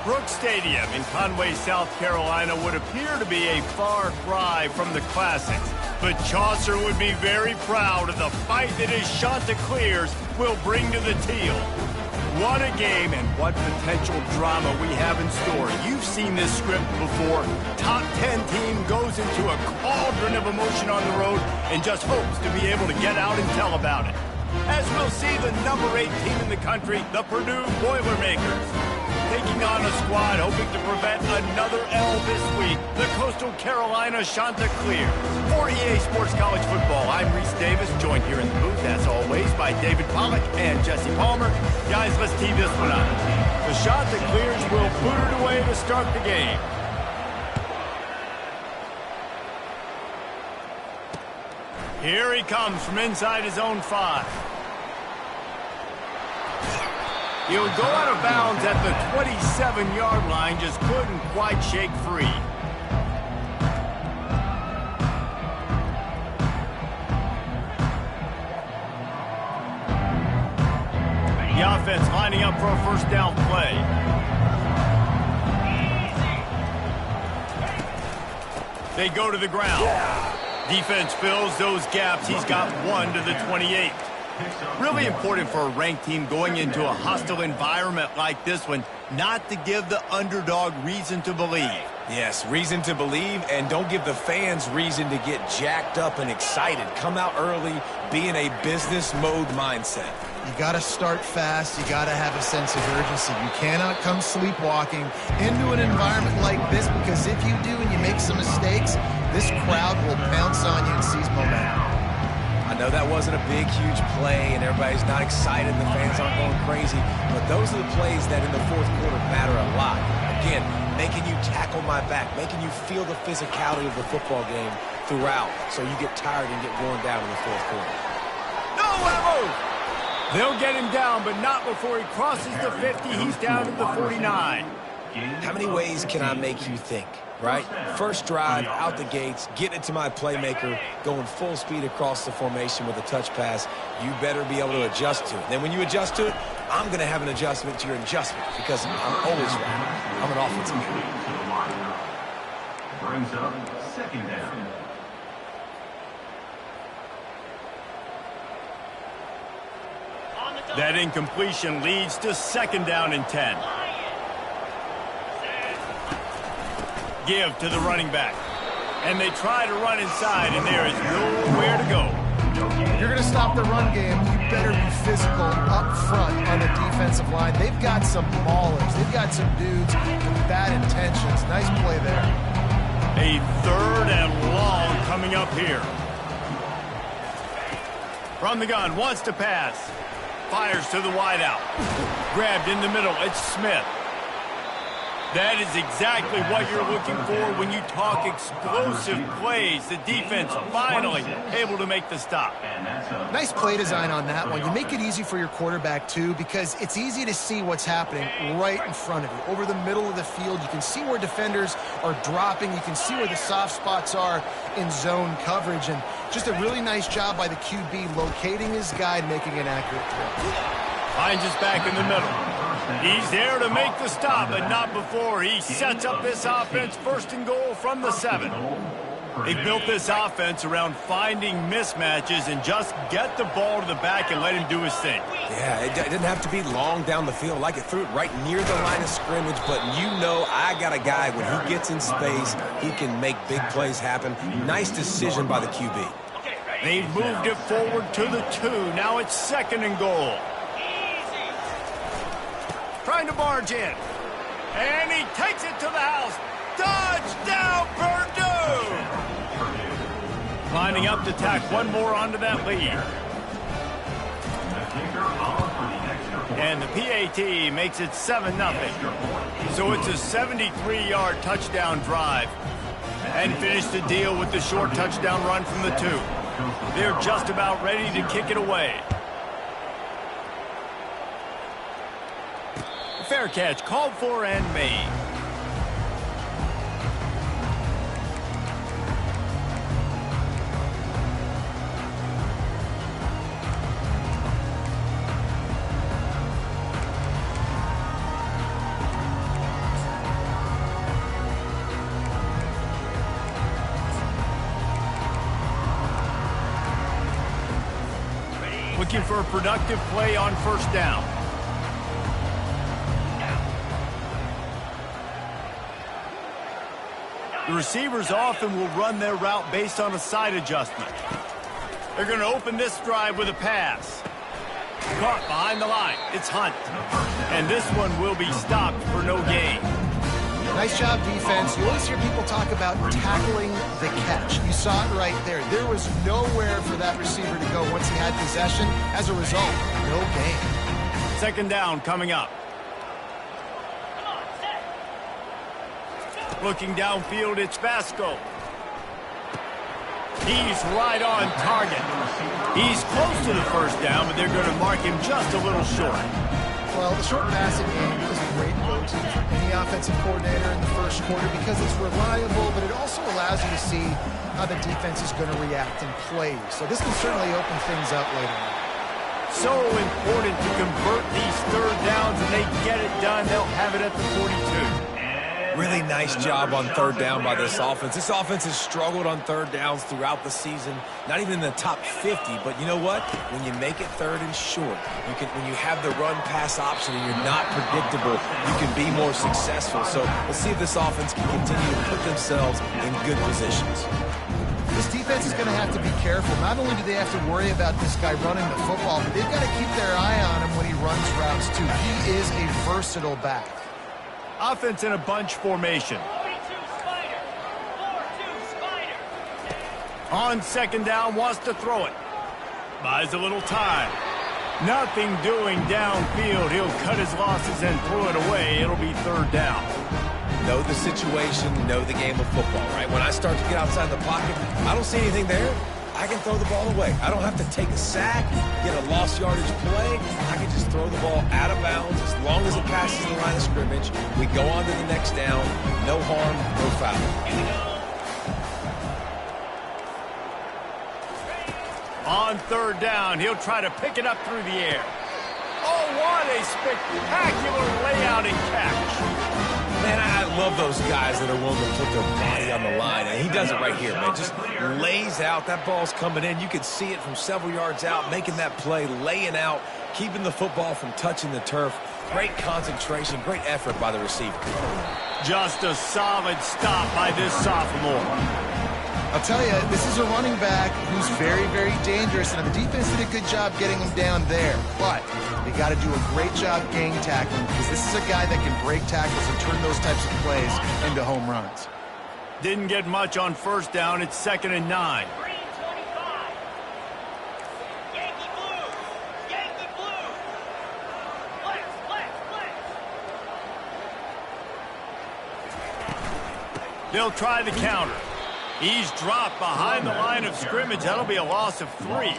Brooks Stadium in Conway, South Carolina would appear to be a far cry from the classics, but Chaucer would be very proud of the fight that his Chanticleers will bring to the teal. What a game and what potential drama we have in store. You've seen this script before. Top 10 team goes into a cauldron of emotion on the road and just hopes to be able to get out and tell about it. As we'll see the number 8 team in the country, the Purdue Boilermakers, taking on a squad hoping to prevent another L this week, the Coastal Carolina Chanticleers. For EA Sports College Football, I'm Reese Davis, joined here in the booth, as always, by David Pollack and Jesse Palmer. Guys, let's tee this one up. The Chanticleers will boot it away to start the game. Here he comes from inside his own 5. He'll go out of bounds at the 27-yard line, just couldn't quite shake free. The offense lining up for a first down play. They go to the ground. Defense fills those gaps. He's got 1 to the 28. Really important for a ranked team going into a hostile environment like this one, not to give the underdog reason to believe. Yes, reason to believe, and don't give the fans reason to get jacked up and excited. Come out early, be in a business mode mindset. You got to start fast. You got to have a sense of urgency. You cannot come sleepwalking into an environment like this, because if you do and you make some mistakes, this crowd will pounce on you and seize momentum. I know that wasn't a big, huge play, and everybody's not excited, and the fans aren't going crazy, but those are the plays that in the fourth quarter matter a lot. Again, making you tackle my back, making you feel the physicality of the football game throughout, so you get tired and get worn down in the fourth quarter. No, what a move! They'll get him down, but not before he crosses the 50. He's down to the 49. How many ways can I make you think, right? First drive, out the gates, getting it to my playmaker, going full speed across the formation with a touch pass. You better be able to adjust to it. Then when you adjust to it, I'm going to have an adjustment to your adjustment, because I'm always right. I'm an offensive guy. Brings up second down. That incompletion leads to second down and 10. Give to the running back. And they try to run inside, and there is nowhere to go. If you're going to stop the run game, you better be physical up front on the defensive line. They've got some maulers. They've got some dudes with bad intentions. Nice play there. A 3rd and long coming up here. From the gun, wants to pass. Fires to the wideout. Grabbed in the middle. It's Smith. That is exactly what you're looking for when you talk explosive plays. The defense finally able to make the stop. Nice play design on that one. You make it easy for your quarterback, too, because it's easy to see what's happening right in front of you. Over the middle of the field, you can see where defenders are dropping. You can see where the soft spots are in zone coverage. And just a really nice job by the QB locating his guy and making an accurate throw. Finds his back in the middle. He's there to make the stop, but not before he sets up this offense. 1st and goal from the 7. They built this offense around finding mismatches and just get the ball to the back and let him do his thing. Yeah, it didn't have to be long down the field. Like it threw it right near the line of scrimmage, but you know I got a guy, when he gets in space, he can make big plays happen. Nice decision by the QB. They've moved it forward to the 2. Now it's 2nd and goal. Trying to barge in. And he takes it to the house. Touchdown, Purdue! Lining up to tack one more onto that lead. And the PAT makes it 7-0. So it's a 73-yard touchdown drive. And finish the deal with the short touchdown run from the 2. They're just about ready to kick it away. Fair catch, called for and made. Looking for a productive play on first down. The receivers often will run their route based on a side adjustment. They're going to open this drive with a pass. Caught behind the line. It's Hunt. And this one will be stopped for no gain. Nice job, defense. You always hear people talk about tackling the catch. You saw it right there. There was nowhere for that receiver to go once he had possession. As a result, no gain. Second down coming up. Looking downfield, it's Vasco. He's right on target. He's close to the first down, but they're going to mark him just a little short. Well, the short passing game is a great go-to for any offensive coordinator in the first quarter because it's reliable, but it also allows you to see how the defense is going to react and play. So this can certainly open things up later on. So important to convert these third downs, and they get it done. They'll have it at the 42. Really nice job on third down by this offense. This offense has struggled on third downs throughout the season. Not even in the top 50, but you know what? When you make it third and short, when you have the run-pass option and you're not predictable, you can be more successful. So let's see if this offense can continue to put themselves in good positions. This defense is going to have to be careful. Not only do they have to worry about this guy running the football, but they've got to keep their eye on him when he runs routes too. He is a versatile back. Offense in a bunch formation. On second down, wants to throw it. Buys a little time. Nothing doing downfield. He'll cut his losses and throw it away. It'll be third down. Know the situation, know the game of football, right? When I start to get outside the pocket, I don't see anything there. I can throw the ball away. I don't have to take a sack, get a lost yardage play. I can just throw the ball out of bounds as long as it passes the line of scrimmage. We go on to the next down. No harm, no foul. On third down, he'll try to pick it up through the air. Oh, what a spectacular layout and catch. Man, I love those guys that are willing to put their body on the line. And he does it right here, man. Just lays out. That ball's coming in. You can see it from several yards out, making that play, laying out, keeping the football from touching the turf. Great concentration, great effort by the receiver. Just a solid stop by this sophomore. I'll tell you, this is a running back who's very, very dangerous, and the defense did a good job getting him down there. But they got to do a great job gang tackling because this is a guy that can break tackles and turn those types of plays into home runs. Didn't get much on first down. It's 2nd and 9. They'll try the counter. He's dropped behind the line of scrimmage. That'll be a loss of 3.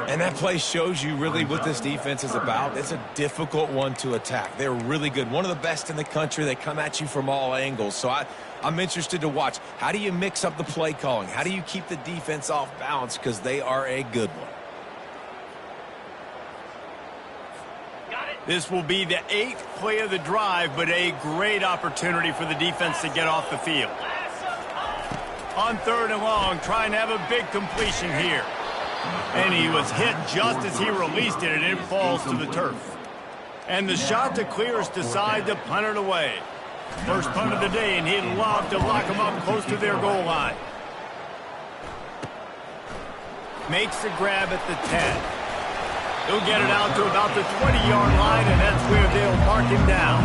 And that play shows you really what this defense is about. It's a difficult one to attack. They're really good. One of the best in the country. They come at you from all angles. So I'm interested to watch. How do you mix up the play calling? How do you keep the defense off balance? Because they are a good one. This will be the 8th play of the drive, but a great opportunity for the defense to get off the field. On third and long, trying to have a big completion here. And he was hit just as he released it, and it falls to the turf. And the shot to clears decide to punt it away. First punt of the day, and he'd love to lock them up close to their goal line. Makes the grab at the 10. He'll get it out to about the 20-yard line, and that's where they'll mark him down.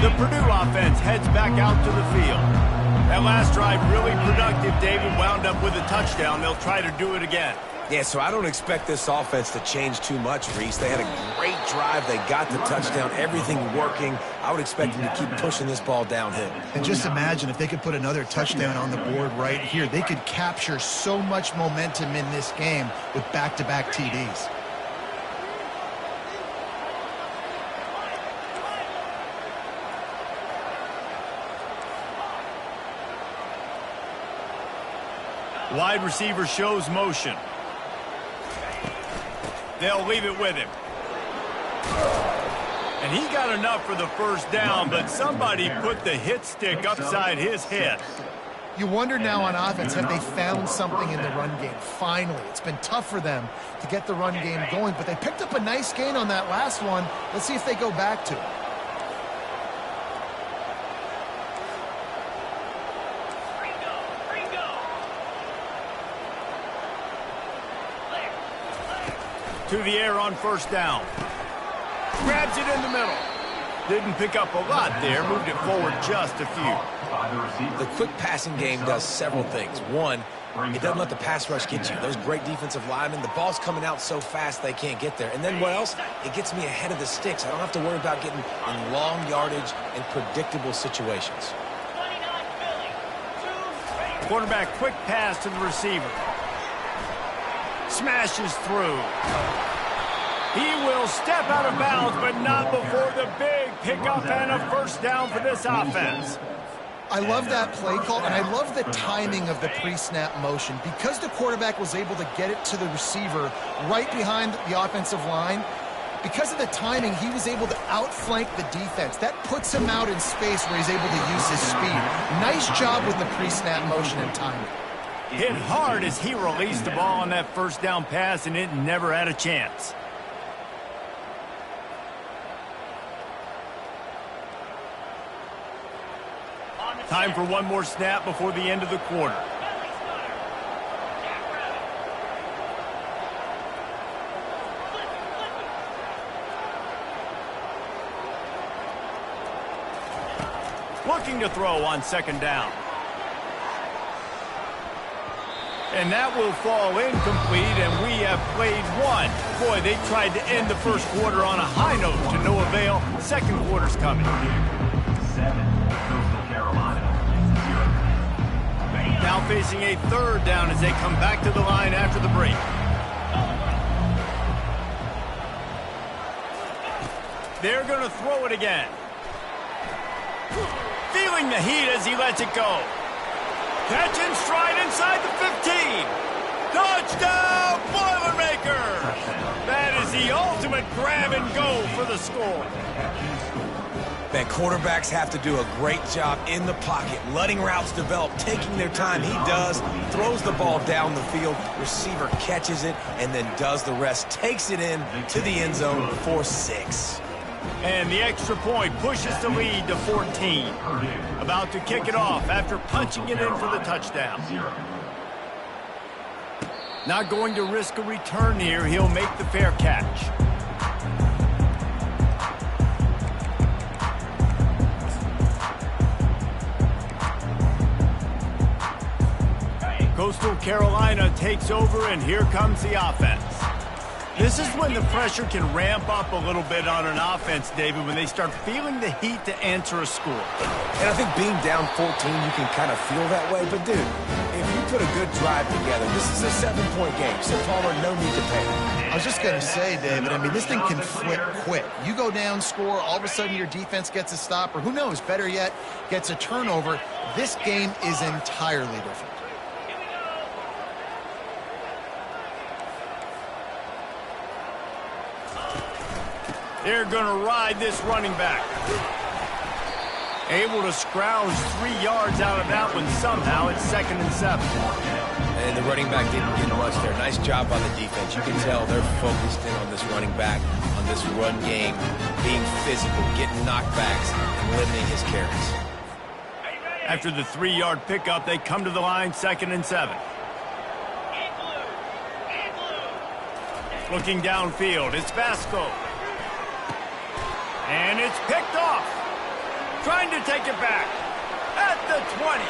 The Purdue offense heads back out to the field. That last drive really productive. David wound up with a touchdown. They'll try to do it again. Yeah, so I don't expect this offense to change too much, Reese. They had a great drive. They got the touchdown. Everything working. I would expect them to keep pushing this ball downhill. And just imagine if they could put another touchdown on the board right here. They could capture so much momentum in this game with back-to-back TDs. Wide receiver shows motion. They'll leave it with him. And he got enough for the first down, but somebody put the hit stick upside his head. You wonder now on offense, have they found something in the run game? Finally, it's been tough for them to get the run game going, but they picked up a nice gain on that last one. Let's see if they go back to it. To the air on first down. Grabs it in the middle. Didn't pick up a lot there. Moved it forward just a few. The quick passing game does several things. One, it doesn't let the pass rush get you. Those great defensive linemen, the ball's coming out so fast they can't get there. And then what else? It gets me ahead of the sticks. I don't have to worry about getting in long yardage and predictable situations. Quarterback quick pass to the receiver. Smashes through. He will step out of bounds, but not before the big pickup and a first down for this offense. I love that play call, and I love the timing of the pre-snap motion. Because the quarterback was able to get it to the receiver right behind the offensive line, because of the timing, he was able to outflank the defense. That puts him out in space where he's able to use his speed. Nice job with the pre-snap motion and timing. Hit hard as he released the ball on that first down pass, and it never had a chance. Time for one more snap before the end of the quarter. Looking to throw on second down. And that will fall incomplete, and we have played one. Boy, they tried to end the first quarter on a high note to no avail. Second quarter's coming. 7, Coastal Carolina, 0. Now facing a third down as they come back to the line after the break. They're going to throw it again. Feeling the heat as he lets it go. Catch and stride inside the 15. Touchdown, Boilermaker! That is the ultimate grab and go for the score. Man, quarterbacks have to do a great job in the pocket, letting routes develop, taking their time. He does, throws the ball down the field, receiver catches it, and then does the rest, takes it in to the end zone for 6. And the extra point pushes the lead to 14. About to kick it off after punching it in for the touchdown. Not going to risk a return here. He'll make the fair catch. Coastal Carolina takes over, and here comes the offense. This is when the pressure can ramp up a little bit on an offense, David, when they start feeling the heat to answer a score. And I think being down 14, you can kind of feel that way. But, dude, if you put a good drive together, this is a 7-point game. So, Palmer, no need to panic. I was just going to say, David, I mean, this thing can flip quick. You go down, score, all of a sudden your defense gets a stop, or who knows, better yet, gets a turnover. This game is entirely different. They're going to ride this running back. Able to scrounge 3 yards out of that one somehow. It's 2nd and 7. And the running back didn't get much there. Nice job by the defense. You can tell they're focused in on this running back, on this run game, being physical, getting knockbacks, and limiting his carries. After the 3-yard pickup, they come to the line, 2nd and 7. Looking downfield, it's Vasco. And it's picked off. Trying to take it back. At the 20.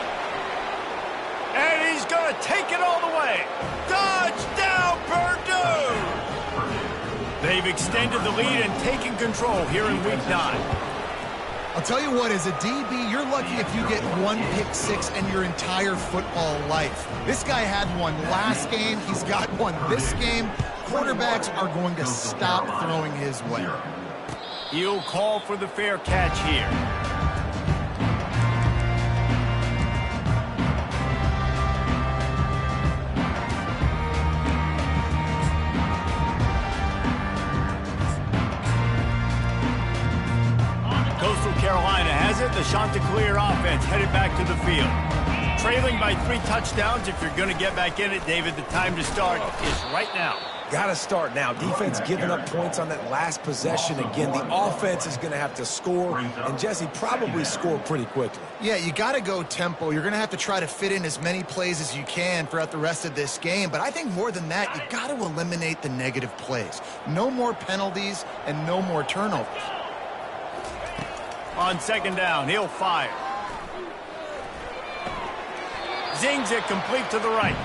And he's going to take it all the way. Touchdown, Purdue! They've extended the lead and taken control here in Week 9. I'll tell you what, as a DB, you're lucky if you get 1 pick 6 in your entire football life. This guy had one last game. He's got one this game. Quarterbacks are going to stop throwing his way. He'll call for the fair catch here. Coastal Carolina has it. The Chanticleer offense headed back to the field. trailing by 3 touchdowns. If you're going to get back in it, David, the time to start is right now. Got to start now. Defense giving up points on that last possession. Again, the offense is going to have to score, and Jesse probably score pretty quickly. Yeah, you got to go tempo. You're going to have to try to fit in as many plays as you can throughout the rest of this game. But I think more than that, you got to eliminate the negative plays. No more penalties and no more turnovers. On second down, he'll fire. Zings it complete to the right.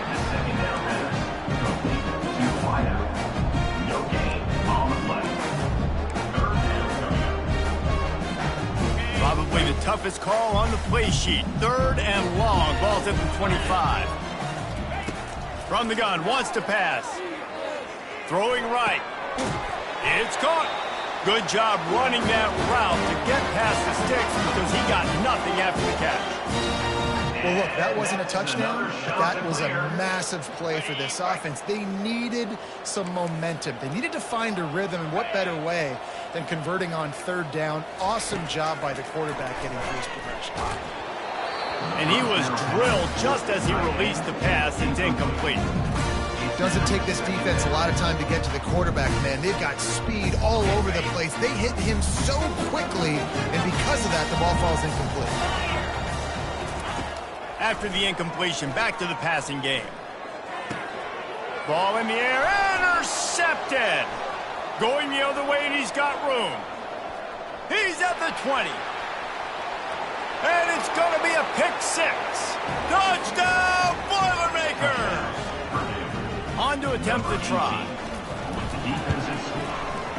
Probably the toughest call on the play sheet. 3rd and long. Ball's at the 25. From the gun, wants to pass. Throwing right. It's caught. Good job running that route to get past the sticks because he got nothing after the catch. Well, look, that wasn't a touchdown, but that was a massive play for this offense. They needed some momentum. They needed to find a rhythm, and what better way than converting on 3rd down. Awesome job by the quarterback getting through his progression. And he was drilled just as he released the pass. It's incomplete. It doesn't take this defense a lot of time to get to the quarterback, man. They've got speed all over the place. They hit him so quickly, and because of that, the ball falls incomplete. After the incompletion, back to the passing game. Ball in the air, intercepted. Going the other way, and he's got room. He's at the 20. And it's going to be a pick 6. Touchdown, Boilermakers! On to attempt the try.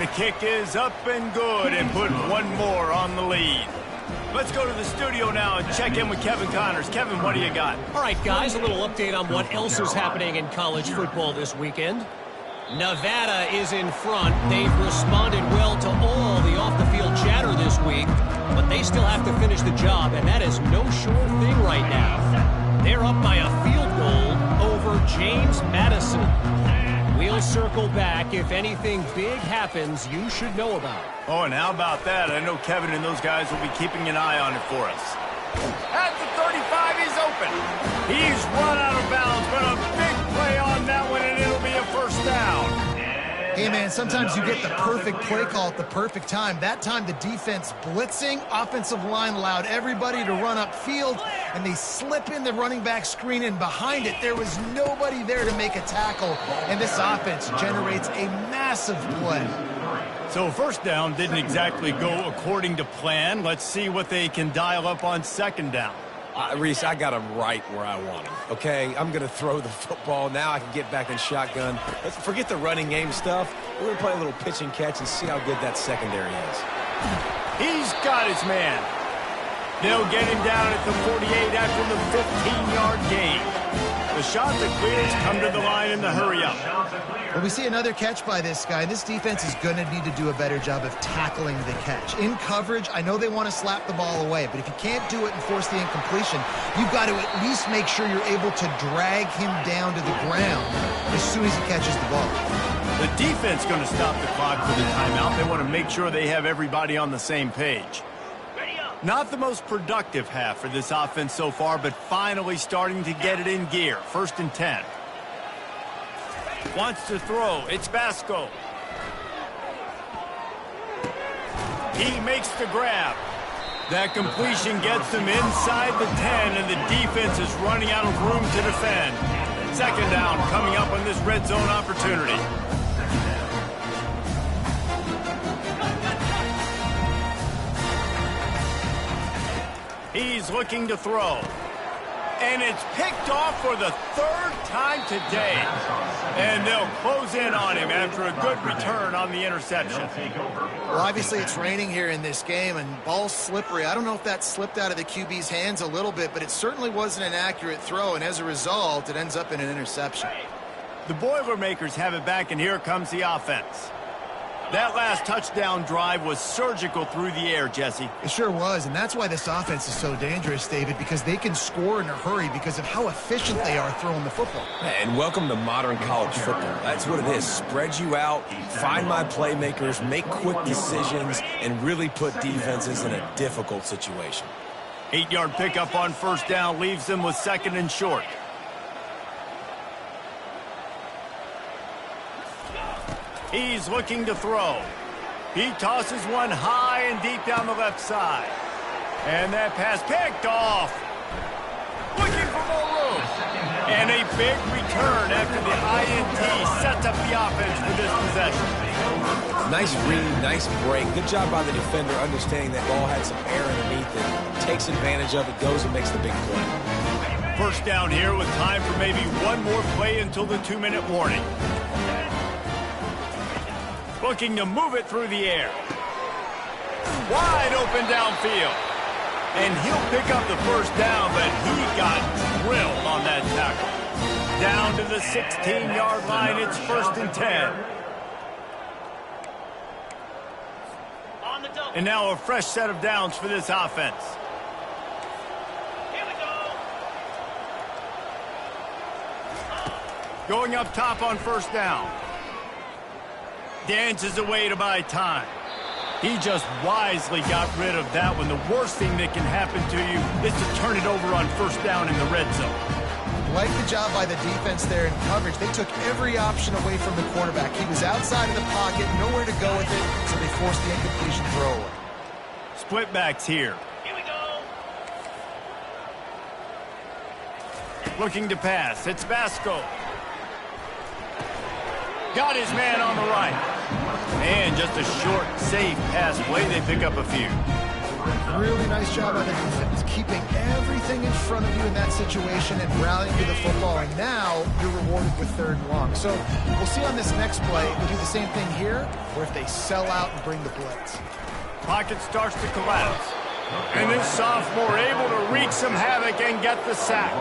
The kick is up and good and put one more on the lead. Let's go to the studio now and check in with Kevin Connors. Kevin, what do you got? All right, guys, a little update on what else is happening in college football this weekend. Nevada is in front. They've responded well to all the off-the-field chatter this week, but they still have to finish the job, and that is no sure thing right now. They're up by a field goal over James Madison. We'll circle back. If anything big happens, you should know about it. Oh, and how about that? I know Kevin and those guys will be keeping an eye on it for us. At the 35, he's open. He's run out of bounds, but a big play on that one, and it'll be a 1st down. Hey, man, sometimes you get the perfect play call at the perfect time. That time, the defense blitzing, offensive line allowed everybody to run upfield, and they slip in the running back screen, and behind it, there was nobody there to make a tackle, and this offense generates a massive play. So 1st down didn't exactly go according to plan. Let's see what they can dial up on 2nd down. Reese, I got him right where I want him, okay? I'm going to throw the football. Now I can get back in shotgun. Let's forget the running game stuff. We're going to play a little pitch and catch and see how good that secondary is. He's got his man. They'll get him down at the 48 after the 15-yard gain. The shot that clears come to the line in the hurry-up. Well, we see another catch by this guy. This defense is going to need to do a better job of tackling the catch. In coverage, I know they want to slap the ball away, but if you can't do it and force the incompletion, you've got to at least make sure you're able to drag him down to the ground as soon as he catches the ball. The defense going to stop the clock for the timeout. They want to make sure they have everybody on the same page. Not the most productive half for this offense so far, but finally starting to get it in gear. 1st and 10. Wants to throw. It's Vasco. He makes the grab. That completion gets them inside the 10, and the defense is running out of room to defend. 2nd down coming up on this red zone opportunity. He's looking to throw. And it's picked off for the 3rd time today. And they'll close in on him after a good return on the interception. Well, obviously it's raining here in this game, and ball's slippery. I don't know if that slipped out of the QB's hands a little bit, but it certainly wasn't an accurate throw, and as a result, it ends up in an interception. The Boilermakers have it back, and here comes the offense. That last touchdown drive was surgical through the air, Jesse. It sure was, and that's why this offense is so dangerous, David, because they can score in a hurry because of how efficient they are throwing the football. And welcome to modern college football. That's what it is. Spread you out, find my playmakers, make quick decisions, and really put defenses in a difficult situation. 8-yard pickup on first down leaves them with 2nd and short. He's looking to throw. He tosses one high and deep down the left side. And that pass picked off. Looking for more room. And a big return after the INT sets up the offense for this possession. Nice read, nice break. Good job by the defender understanding that ball had some air underneath it. Takes advantage of it, goes and makes the big play. First down here with time for maybe one more play until the 2-minute warning. Looking to move it through the air. Wide open downfield. And he'll pick up the first down, but he got drilled on that tackle. Down to the 16-yard line, it's 1st and 10. And now a fresh set of downs for this offense. Here we go. Going up top on first down. Dances away to buy time. He just wisely got rid of that one. The worst thing that can happen to you is to turn it over on first down in the red zone. Like the job by the defense there in coverage. They took every option away from the quarterback. He was outside of the pocket, nowhere to go with it, so they forced the incompletion throwaway. Split backs here. Here we go. Looking to pass. It's Vasco. Got his man on the right. And just a short, safe pass play. They pick up a few. Really nice job by the defense, keeping everything in front of you in that situation and rallying to the football. And now you're rewarded with 3rd and long. So we'll see on this next play if they do the same thing here or if they sell out and bring the blitz. Pocket starts to collapse. And this sophomore able to wreak some havoc and get the sack.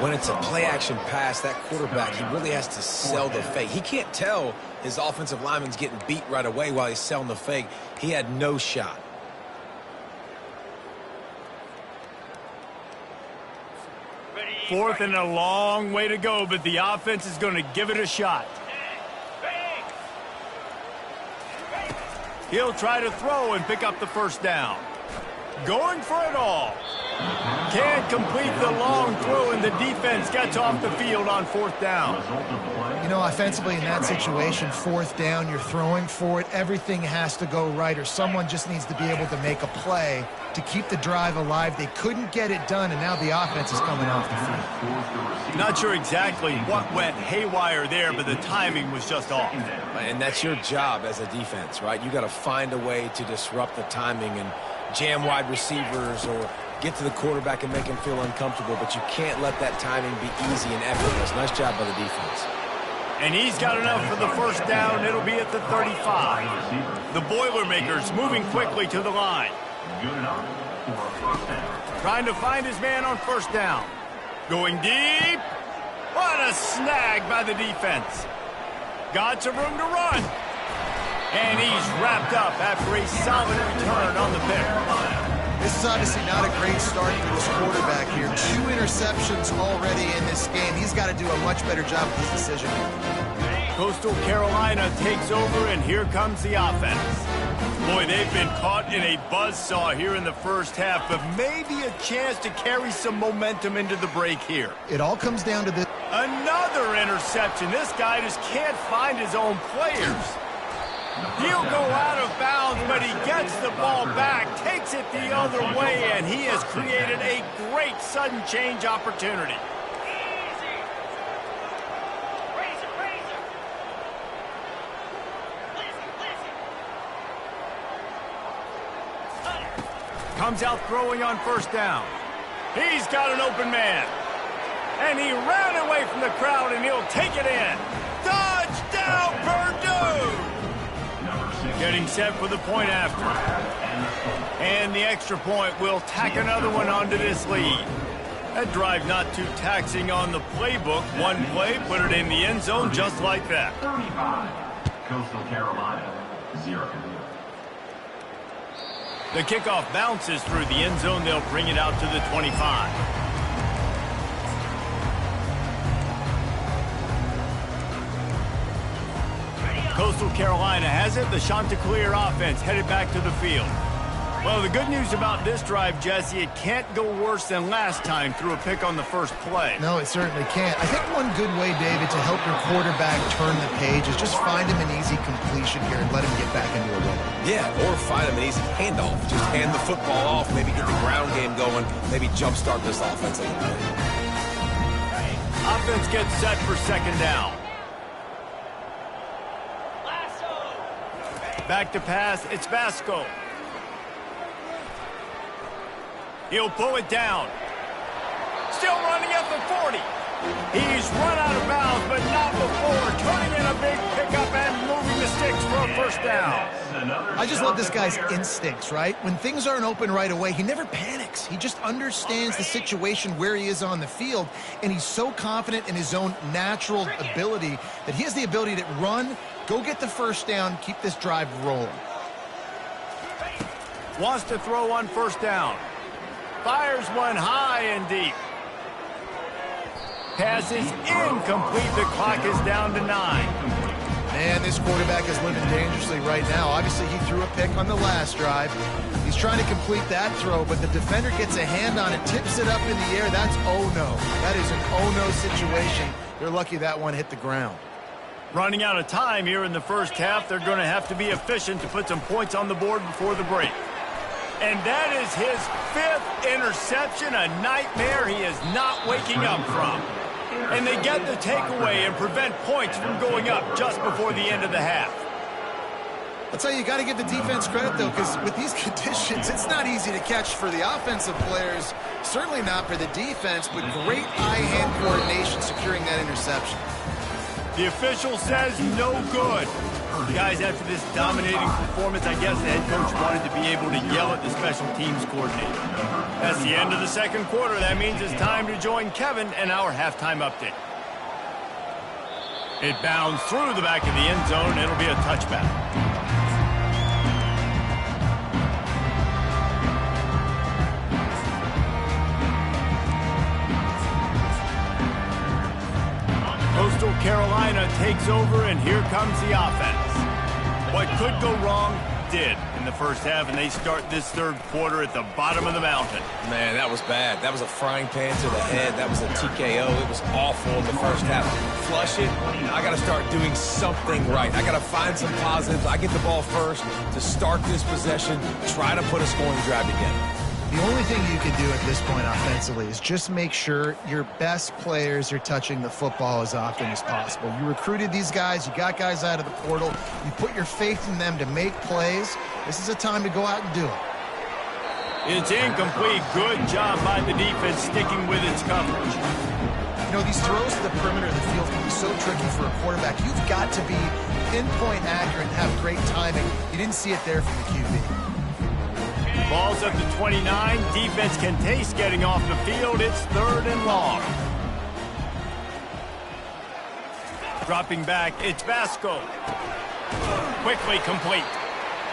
When it's a play-action pass, that quarterback, he really has to sell the fake. He can't tell his offensive lineman's getting beat right away while he's selling the fake. He had no shot. Fourth and a long way to go, but the offense is going to give it a shot. He'll try to throw and pick up the first down. Going for it all. Can't complete the long throw, and the defense gets off the field on 4th down. You know, offensively in that situation, 4th down, you're throwing for it. Everything has to go right, or someone just needs to be able to make a play to keep the drive alive. They couldn't get it done, and now the offense is coming off the field. Not sure exactly what went haywire there, but the timing was just off. And that's your job as a defense, right? You got to find a way to disrupt the timing and jam wide receivers or get to the quarterback and make him feel uncomfortable, but you can't let that timing be easy and effortless. Nice job by the defense. And he's got enough for the first down. It'll be at the 35. The Boilermakers moving quickly to the line. Good enough for a first down. Trying to find his man on first down. Going deep. What a snag by the defense. Got some room to run. And he's wrapped up after a solid return on the pick. This is obviously not a great start for this quarterback here. 2 interceptions already in this game. He's got to do a much better job with his decision. Coastal Carolina takes over, and here comes the offense. Boy, they've been caught in a buzzsaw here in the first half, but maybe a chance to carry some momentum into the break here. It all comes down to this. Another interception. This guy just can't find his own players. He'll go out of bounds, but he gets the ball back, takes it the other way, and he has created a great sudden change opportunity. Comes out throwing on first down. He's got an open man. And he ran away from the crowd, and he'll take it in. Touchdown, Purdue! Getting set for the point after. And the extra point will tack another one onto this lead. That drive not too taxing on the playbook. One play, put it in the end zone just like that. 35. Coastal Carolina, 0. The kickoff bounces through the end zone. They'll bring it out to the 25. Coastal Carolina has it. The Chanticleer offense headed back to the field. Well, the good news about this drive, Jesse, it can't go worse than last time through a pick on the first play. No, it certainly can't. I think one good way, David, to help your quarterback turn the page is just find him an easy completion here and let him get back into a rhythm. Yeah, or find him an easy handoff. Just hand the football off, maybe get the ground game going, maybe jumpstart this offense a little bit. Offense gets set for second down. Back to pass, it's Vasco. He'll pull it down. Still running at the 40. He's run out of bounds, but not before turning in a big pickup and moving the sticks for a first down. I just love this guy's instincts, right? When things aren't open right away, he never panics. He just understands the situation where he is on the field, and he's so confident in his own natural ability that he has the ability to run, go get the first down, keep this drive rolling. Wants to throw on first down. Fires one high and deep. Pass is incomplete. The clock is down to 9. Man, this quarterback is living dangerously right now. Obviously, he threw a pick on the last drive. He's trying to complete that throw, but the defender gets a hand on it, tips it up in the air. That's oh-no. That is an oh-no situation. They're lucky that one hit the ground. Running out of time here in the first half. They're going to have to be efficient to put some points on the board before the break. And that is his 5th interception, a nightmare he is not waking up from. And they get the takeaway and prevent points from going up just before the end of the half. I'll tell you, you got to give the defense credit, though, because with these conditions, it's not easy to catch for the offensive players, certainly not for the defense, but great eye-hand coordination securing that interception. The official says no good. Guys, after this dominating performance, I guess the head coach wanted to be able to yell at the special teams coordinator. That's the end of the second quarter. That means it's time to join Kevin and our halftime update. It bounds through the back of the end zone. It'll be a touchback. Coastal Carolina takes over, and here comes the offense. What could go wrong did in the first half, and they start this third quarter at the bottom of the mountain. Man, that was bad. That was a frying pan to the head. That was a TKO. It was awful in the first half. Flush it. I got to start doing something right. I got to find some positives. I get the ball first to start this possession, try to put a scoring drive together. The only thing you can do at this point offensively is just make sure your best players are touching the football as often as possible. You recruited these guys. You got guys out of the portal. You put your faith in them to make plays. This is a time to go out and do it. It's incomplete. Good job by the defense sticking with its coverage. You know, these throws to the perimeter of the field can be so tricky for a quarterback. You've got to be pinpoint accurate and have great timing. You didn't see it there from the QB. Ball's up to 29. Defense can taste getting off the field. It's 3rd and long. Dropping back, it's Vasco. Quickly complete.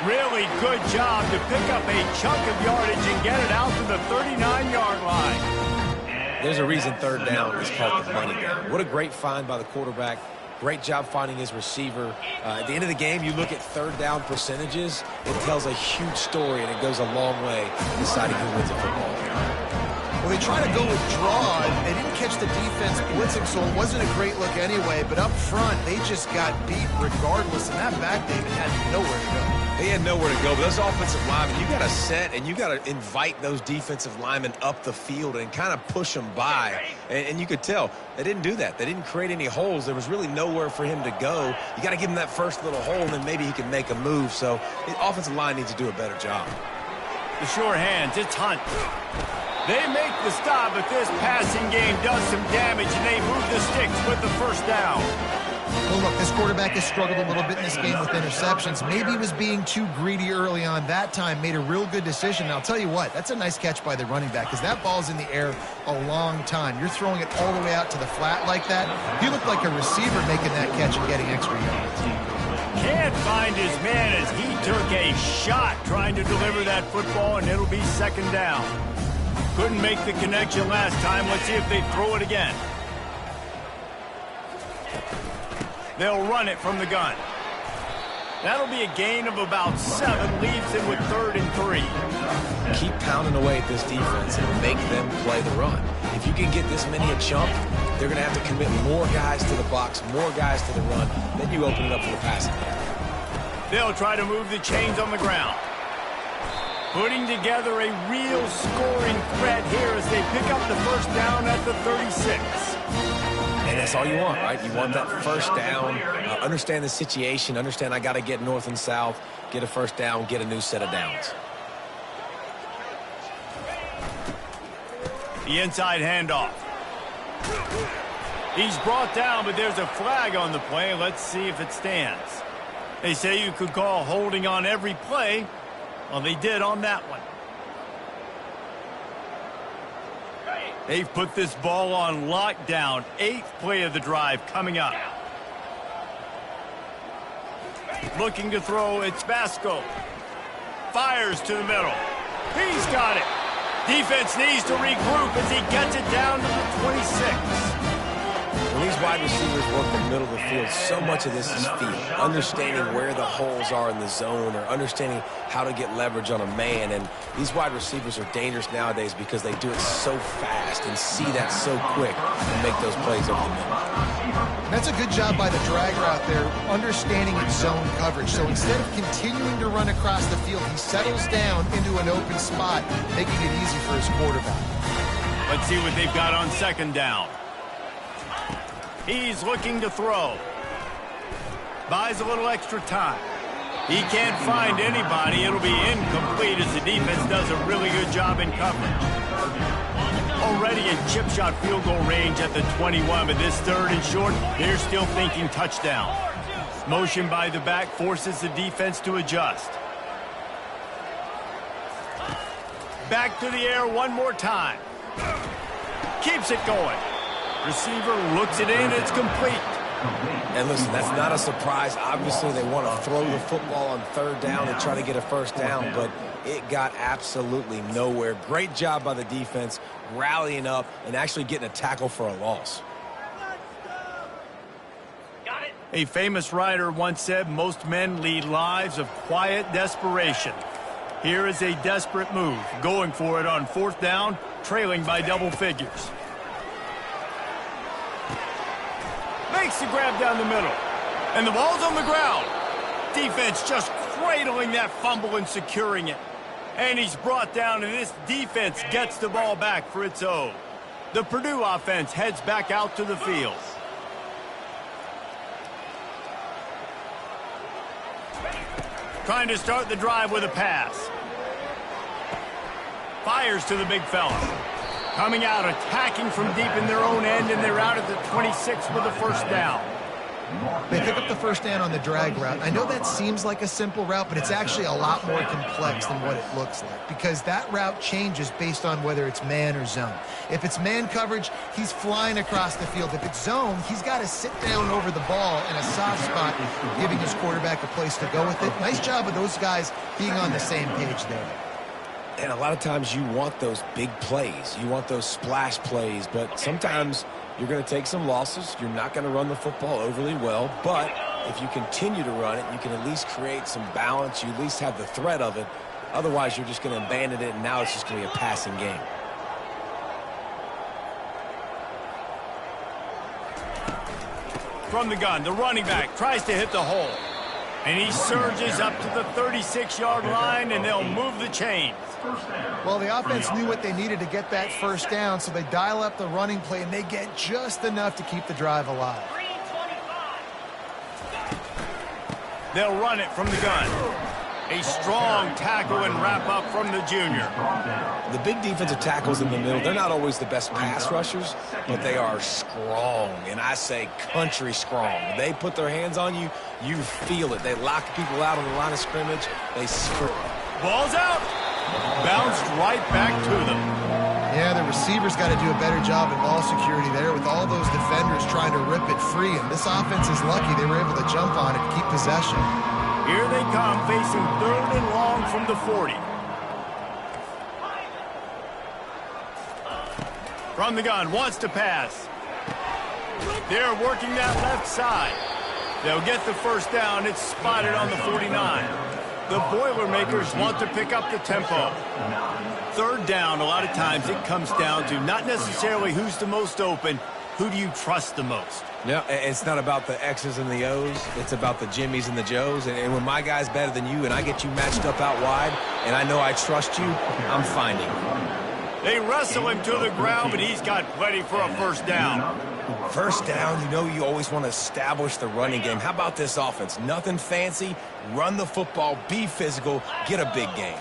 Really good job to pick up a chunk of yardage and get it out to the 39-yard line. There's a reason 3rd down is called the money down. What a great find by the quarterback. Great job finding his receiver. At the end of the game, you look at 3rd down percentages. It tells a huge story, and it goes a long way in deciding who wins a football game. Well, they tried to go with draw, and they didn't catch the defense blitzing, so it wasn't a great look anyway. But up front, they just got beat regardless, and that back David had nowhere to go. He had nowhere to go, but those offensive linemen, you got to set and you got to invite those defensive linemen up the field and kind of push them by. And you could tell they didn't do that. They didn't create any holes. There was really nowhere for him to go. You got to give him that first little hole, and then maybe he can make a move. So the offensive line needs to do a better job. The sure hands, it's Hunt. They make the stop, but this passing game does some damage, and they move the sticks with the first down. Well, look, this quarterback has struggled a little bit in this game with interceptions. Maybe he was being too greedy early on. That time made a real good decision. And I'll tell you what, that's a nice catch by the running back because that ball's in the air a long time. You're throwing it all the way out to the flat like that. He looked like a receiver making that catch and getting extra yards. Can't find his man as he took a shot trying to deliver that football, and it'll be 2nd down. Couldn't make the connection last time. Let's see if they throw it again. They'll run it from the gun. That'll be a gain of about 7, leaves him with 3rd and 3. Keep pounding away at this defense and make them play the run. If you can get this many a chunk, they're going to have to commit more guys to the box, more guys to the run. Then you open it up for the passing game. They'll try to move the chains on the ground. Putting together a real scoring threat here as they pick up the first down at the 36. And that's all you want, right? You want that first down, understand the situation, understand I got to get north and south, get a first down, get a new set of downs. The inside handoff. He's brought down, but there's a flag on the play. Let's see if it stands. They say you could call holding on every play. Well, they did on that one. They've put this ball on lockdown. 8th play of the drive coming up. Looking to throw, it's Vasco. Fires to the middle. He's got it. Defense needs to regroup as he gets it down to the 26. When these wide receivers work the middle of the field, so much of this is feel. Understanding where the holes are in the zone or understanding how to get leverage on a man. And these wide receivers are dangerous nowadays because they do it so fast and see that so quick and make those plays over the middle. That's a good job by the drag route there, understanding its zone coverage. So instead of continuing to run across the field, he settles down into an open spot, making it easy for his quarterback. Let's see what they've got on 2nd down. He's looking to throw. Buys a little extra time. He can't find anybody. It'll be incomplete as the defense does a really good job in coverage. Already in chip shot field goal range at the 21, but this 3rd and short, they're still thinking touchdown. Motion by the back forces the defense to adjust. Back to the air one more time. Keeps it going. Receiver looks it in, it's complete. And listen, that's not a surprise. Obviously, they want to throw the football on 3rd down and try to get a first down, but it got absolutely nowhere. Great job by the defense, rallying up and actually getting a tackle for a loss. A famous writer once said, most men lead lives of quiet desperation. Here is a desperate move, going for it on 4th down, trailing by double figures. Makes the grab down the middle. And the ball's on the ground. Defense just cradling that fumble and securing it. And he's brought down, and this defense gets the ball back for its own. The Purdue offense heads back out to the field. Trying to start the drive with a pass. Fires to the big fella. Coming out, attacking from deep in their own end, and they're out at the 26 with a first down. They pick up the first down on the drag route. I know that seems like a simple route, but it's actually a lot more complex than what it looks like because that route changes based on whether it's man or zone. If it's man coverage, he's flying across the field. If it's zone, he's got to sit down over the ball in a soft spot, giving his quarterback a place to go with it. Nice job of those guys being on the same page there. And a lot of times you want those big plays. You want those splash plays, but sometimes you're going to take some losses. You're not going to run the football overly well, but if you continue to run it, you can at least create some balance. You at least have the threat of it. Otherwise, you're just going to abandon it, and now it's just going to be a passing game. From the gun, the running back tries to hit the hole. And he surges up to the 36-yard line, and they'll move the chains. Well, the offense knew what they needed to get that first down, so they dial up the running play, and they get just enough to keep the drive alive. They'll run it from the gun. A strong tackle and wrap up from the junior. The big defensive tackles in the middle, they're not always the best pass rushers, but they are strong, and I say country strong. They put their hands on you, you feel it. They lock people out on the line of scrimmage. They score. Ball's out. Bounced right back to them. Yeah, the receivers got to do a better job at ball security there with all those defenders trying to rip it free, and this offense is lucky they were able to jump on it and keep possession. Here they come, facing 3rd and long from the 40. From the gun, wants to pass. They're working that left side. They'll get the first down. It's spotted on the 49. The Boilermakers want to pick up the tempo. Third down, a lot of times it comes down to not necessarily who's the most open, who do you trust the most? Yeah, it's not about the X's and the O's. It's about the Jimmies and the Joes. And when my guy's better than you and I get you matched up out wide and I know I trust you, I'm finding. They wrestle him to the ground, but he's got plenty for a first down. First down, you know you always want to establish the running game. How about this offense? Nothing fancy. Run the football, be physical, get a big gain.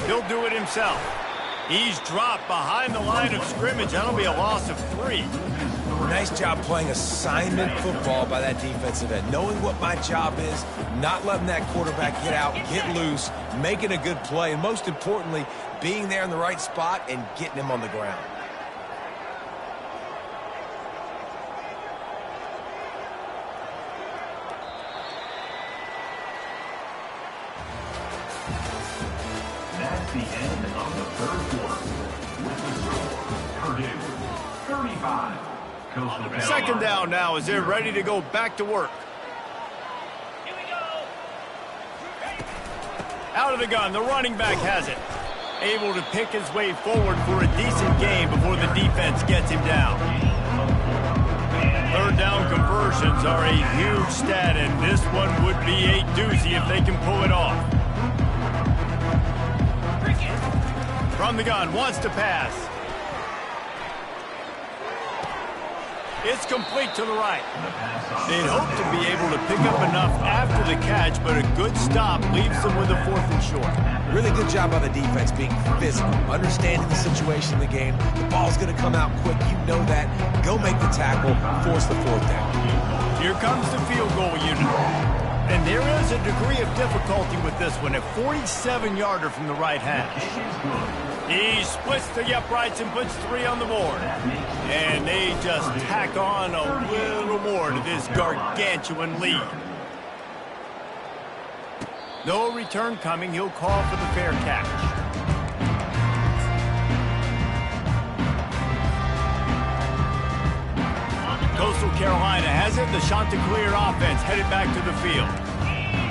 He'll do it himself. He's dropped behind the line of scrimmage. That'll be a loss of 3. Nice job playing assignment football by that defensive end. Knowing what my job is, not letting that quarterback get out, get loose, making a good play, and most importantly, being there in the right spot and getting him on the ground. That's the end of the third quarter. With the score, Purdue 35. Coastal Carolina. Second down now as they're ready to go back to work. Out of the gun, the running back has it. Able to pick his way forward for a decent gain before the defense gets him down. Third down conversions are a huge stat, and this one would be a doozy if they can pull it off. From the gun, wants to pass. It's complete to the right. They'd hope to be able to pick up enough after the catch, but a good stop leaves them with a 4th and short. Really good job by the defense being physical, understanding the situation in the game. The ball's going to come out quick. You know that. Go make the tackle, force the 4th down. Here comes the field goal unit. And there is a degree of difficulty with this one, a 47-yarder from the right hash. He splits the uprights and puts 3 on the board. And they just tack on a little more to this gargantuan lead. No return coming. He'll call for the fair catch. Coastal Carolina has it. The Chanticleer offense headed back to the field.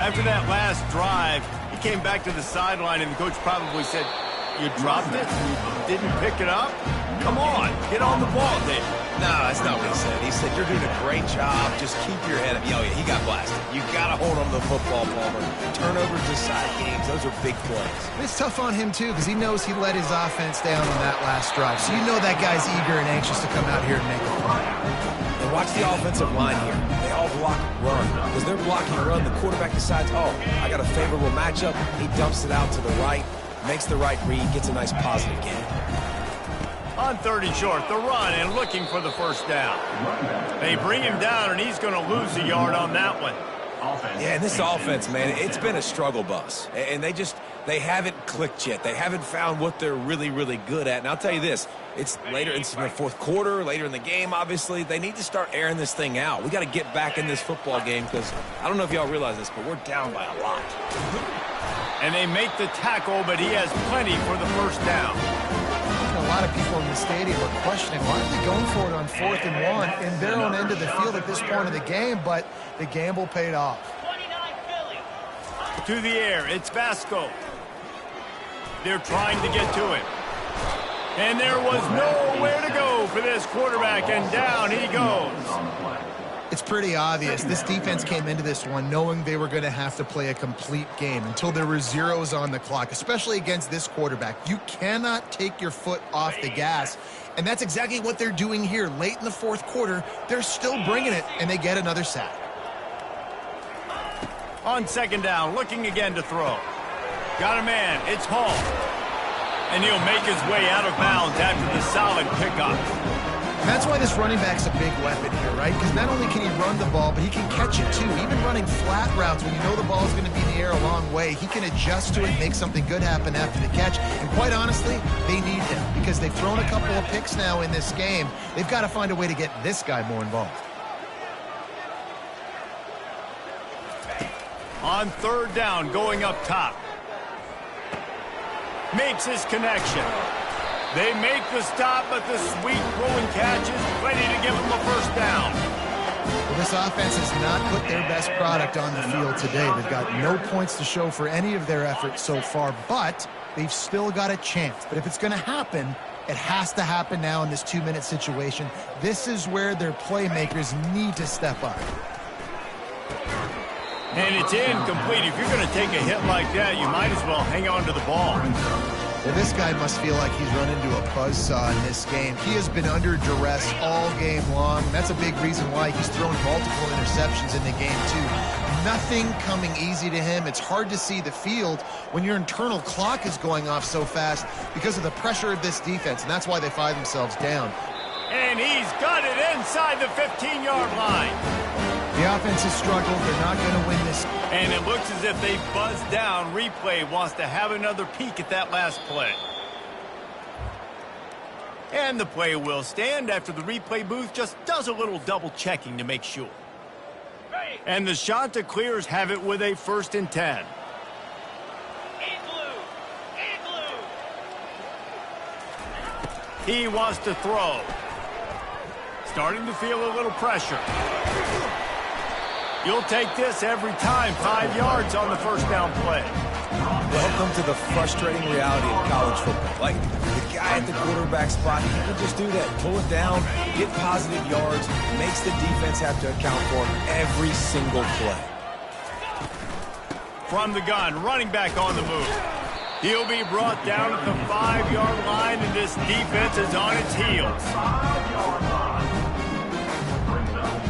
After that last drive, he came back to the sideline, and the coach probably said, "You dropped it? You didn't pick it up? Come on, get on the ball, Dave." No, that's not what he said. He said, "You're doing a great job. Just keep your head up." Oh, yeah, he got blasted. You got to hold on to the football, Palmer. Turnovers decide games. Those are big plays. It's tough on him, too, because he knows he let his offense down on that last drive. So you know that guy's eager and anxious to come out here and make a play. And watch the offensive line here. They all block run. Because they're blocking run, the quarterback decides, oh, I got a favorable matchup. He dumps it out to the right, makes the right read, gets a nice positive gain. On 3rd and short, the run and looking for the first down. They bring him down, and he's going to lose a yard on that one. Yeah, and this offense, man, it's been a struggle bus. And they haven't clicked yet. They haven't found what they're really, really good at. And I'll tell you this, it's later in the 4th quarter, later in the game, obviously. They need to start airing this thing out. We got to get back in this football game because I don't know if y'all realize this, but we're down by a lot. And they make the tackle, but he has plenty for the first down. A lot of people in the stadium are questioning why are they going for it on 4th and 1 in their own end of the field at this point of the game, but the gamble paid off. To the air, it's Vasco. They're trying to get to him. And there was nowhere to go for this quarterback, and down he goes. It's pretty obvious. This defense came into this one knowing they were going to have to play a complete game until there were zeros on the clock, especially against this quarterback. You cannot take your foot off the gas, and that's exactly what they're doing here. Late in the 4th quarter, they're still bringing it, and they get another sack. On 2nd down, looking again to throw. Got a man. It's Hall. And he'll make his way out of bounds after the solid pickup. And that's why this running back's a big weapon here, right? Because not only can he run the ball, but he can catch it too. Even running flat routes when you know the ball's going to be in the air a long way, he can adjust to it, make something good happen after the catch. And quite honestly, they need him because they've thrown a couple of picks now in this game. They've got to find a way to get this guy more involved. On 3rd down, going up top. Makes his connection. They make the stop, but the sweet throwing catch is ready to give them a first down. Well, this offense has not put their best product on the field today. They've got no points to show for any of their efforts so far, but they've still got a chance. But if it's going to happen, it has to happen now in this 2-minute situation. This is where their playmakers need to step up. And it's incomplete. If you're going to take a hit like that, you might as well hang on to the ball. Well, this guy must feel like he's run into a buzzsaw in this game. He has been under duress all game long. That's a big reason why he's thrown multiple interceptions in the game, too. Nothing coming easy to him. It's hard to see the field when your internal clock is going off so fast because of the pressure of this defense, and that's why they find themselves down. And he's got it inside the 15-yard line. The offense has struggled. They're not going to win this. And it looks as if they buzzed down. Replay wants to have another peek at that last play. And the play will stand after the replay booth just does a little double checking to make sure. And the Chanticleers have it with a 1st and 10. He wants to throw. Starting to feel a little pressure. You'll take this every time. 5 yards on the 1st down play. Welcome to the frustrating reality of college football. Like, the guy at the quarterback spot, he can just do that. Pull it down, get positive yards, makes the defense have to account for him every single play. From the gun, running back on the move. He'll be brought down at the 5-yard line, and this defense is on its heels. 5-yard line. Brings up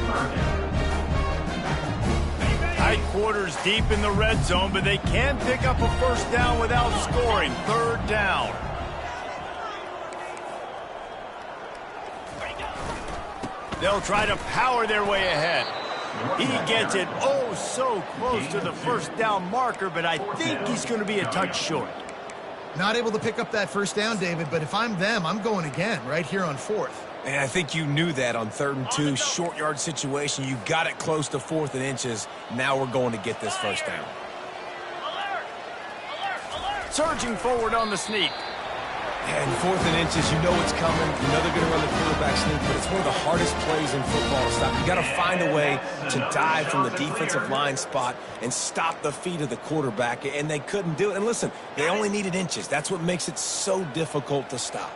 3rd down. Tight quarters deep in the red zone, but they can pick up a 1st down without scoring. 3rd down. They'll try to power their way ahead. He gets it oh so close to the 1st down marker, but I think he's going to be a touch short. Not able to pick up that 1st down, David, but if I'm them, I'm going again right here on 4th. And I think you knew that on 3rd and 2, short yard situation. You got it close to 4th and inches. Now we're going to get this 1st down. Surging forward on the sneak. And 4th and inches, you know it's coming. You know they're going to run the quarterback sneak, but it's one of the hardest plays in football to stop. You got to find a way to dive from the defensive line spot and stop the feet of the quarterback, and they couldn't do it. And listen, they only needed inches. That's what makes it so difficult to stop.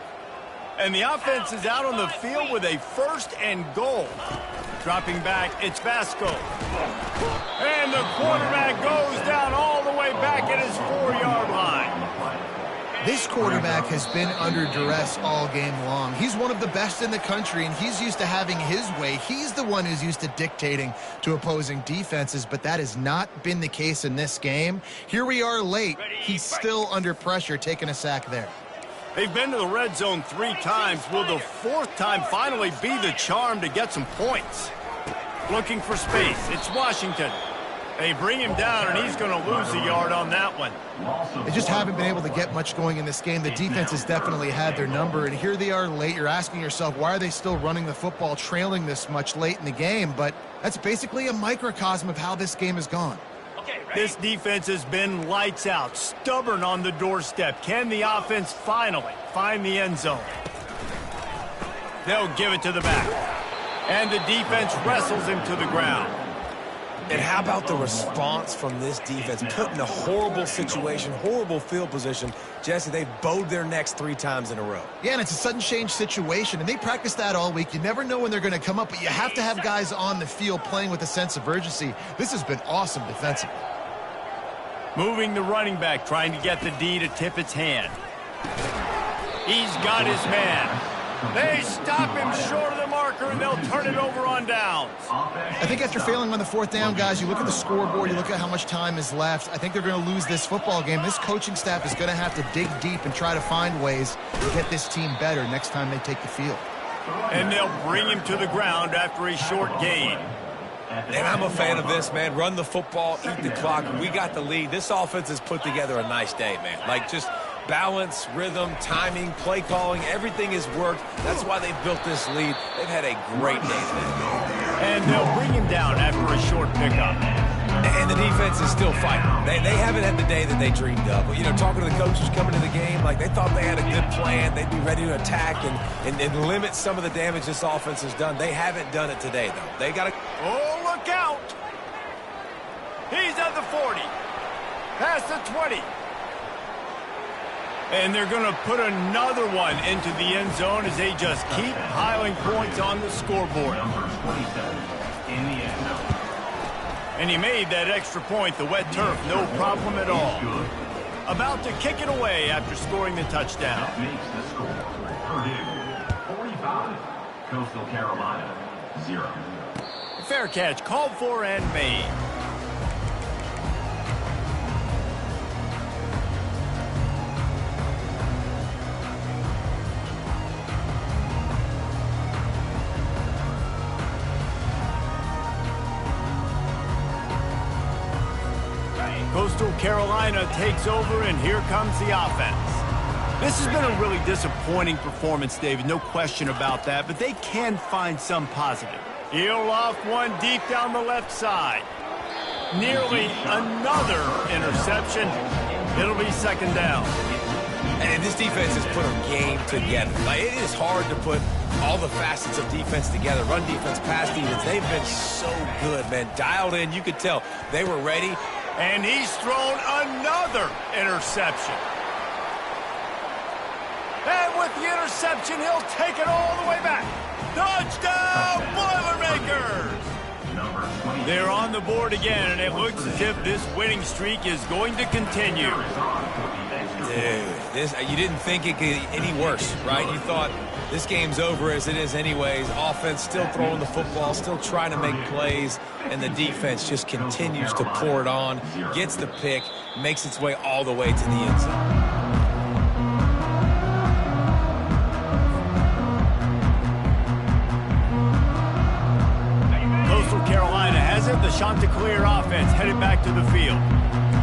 And the offense is out on the field with a 1st and goal. Dropping back, it's Vasco. And the quarterback goes down all the way back at his 4-yard line. This quarterback has been under duress all game long. He's one of the best in the country, and he's used to having his way. He's the one who's used to dictating to opposing defenses, but that has not been the case in this game. Here we are late. He's still under pressure, taking a sack there. They've been to the red zone 3 times. Will the 4th time finally be the charm to get some points? Looking for space. It's Washington. They bring him down, and he's going to lose a yard on that one. They just haven't been able to get much going in this game. The defense has definitely had their number, and here they are late. You're asking yourself, why are they still running the football, trailing this much late in the game? But that's basically a microcosm of how this game has gone. This defense has been lights out, stubborn on the doorstep. Can the offense finally find the end zone? They'll give it to the back. And the defense wrestles him to the ground. And how about the response from this defense? Put in a horrible situation, horrible field position. Jesse, they bowed their necks 3 times in a row. Yeah, and it's a sudden change situation, and they practice that all week. You never know when they're going to come up, but you have to have guys on the field playing with a sense of urgency. This has been awesome defensively. Moving the running back, trying to get the D to tip its hand. He's got his man. They stop him short of the marker, and they'll turn it over on downs. I think after failing on the 4th down, guys, you look at the scoreboard, you look at how much time is left. I think they're going to lose this football game. This coaching staff is going to have to dig deep and try to find ways to get this team better next time they take the field. And they'll bring him to the ground after a short gain. And I'm a fan of this, man. Run the football, eat the clock. We got the lead. This offense has put together a nice day, man. Like, just Balance, rhythm, timing, play calling, everything has worked. That's why they've built this lead. They've had a great day today. And they'll bring him down after a short pickup. And the defense is still fighting. They haven't had the day that they dreamed of. You know, talking to the coaches coming to the game, like they thought they had a good plan. They'd be ready to attack and limit some of the damage this offense has done. They haven't done it today, though. They got to... Oh, look out! He's at the 40. Past the 20. And they're going to put another one into the end zone as they just keep piling points on the scoreboard. Number 27 in the end zone. And he made that extra point, the wet turf, no problem at all. About to kick it away after scoring the touchdown. That makes the score Purdue 45, Coastal Carolina 0. Fair catch, called for and made. Coastal Carolina takes over, and here comes the offense. This has been a really disappointing performance, David, no question about that, but they can find some positive. He'll off one deep down the left side. Nearly another interception. It'll be second down. And this defense has put a game together. Like, it is hard to put all the facets of defense together. Run defense, pass defense. They've been so good, man. Dialed in. You could tell they were ready. And he's thrown another interception. And with the interception, he'll take it all the way back. Touchdown, Boilermakers! They're on the board again, and it looks as if this winning streak is going to continue. Dude, you didn't think it could get any worse, right? You thought this game's over as it is anyways. Offense still throwing the football, still trying to make plays, and the defense just continues to pour it on, gets the pick, makes its way all the way to the end zone. Coastal Carolina has it. The Chanticleer offense headed back to the field.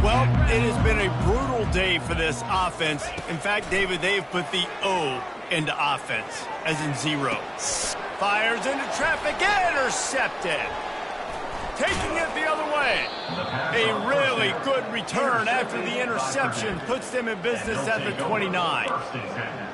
Well, it has been a brutal day for this offense. In fact, David, they've put the O into offense, as in 0. Fires into traffic, intercepted. Taking it the other way. A really good return after the interception puts them in business at the 29.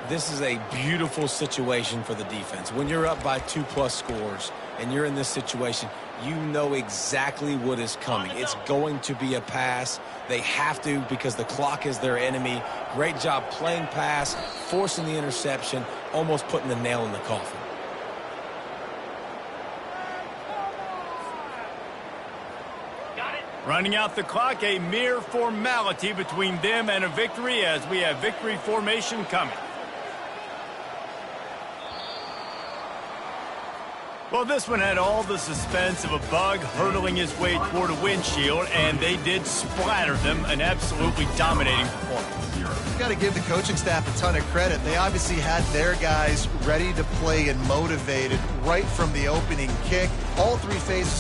This is a beautiful situation for the defense. When you're up by 2+ scores and you're in this situation, you know exactly what is coming. It's going to be a pass. They have to because the clock is their enemy. Great job playing pass, forcing the interception, almost putting the nail in the coffin. Running out the clock, a mere formality between them and a victory as we have victory formation coming. Well, this one had all the suspense of a bug hurtling his way toward a windshield, and they did splatter them, an absolutely dominating performance. You've got to give the coaching staff a ton of credit. They obviously had their guys ready to play and motivated right from the opening kick. All three phases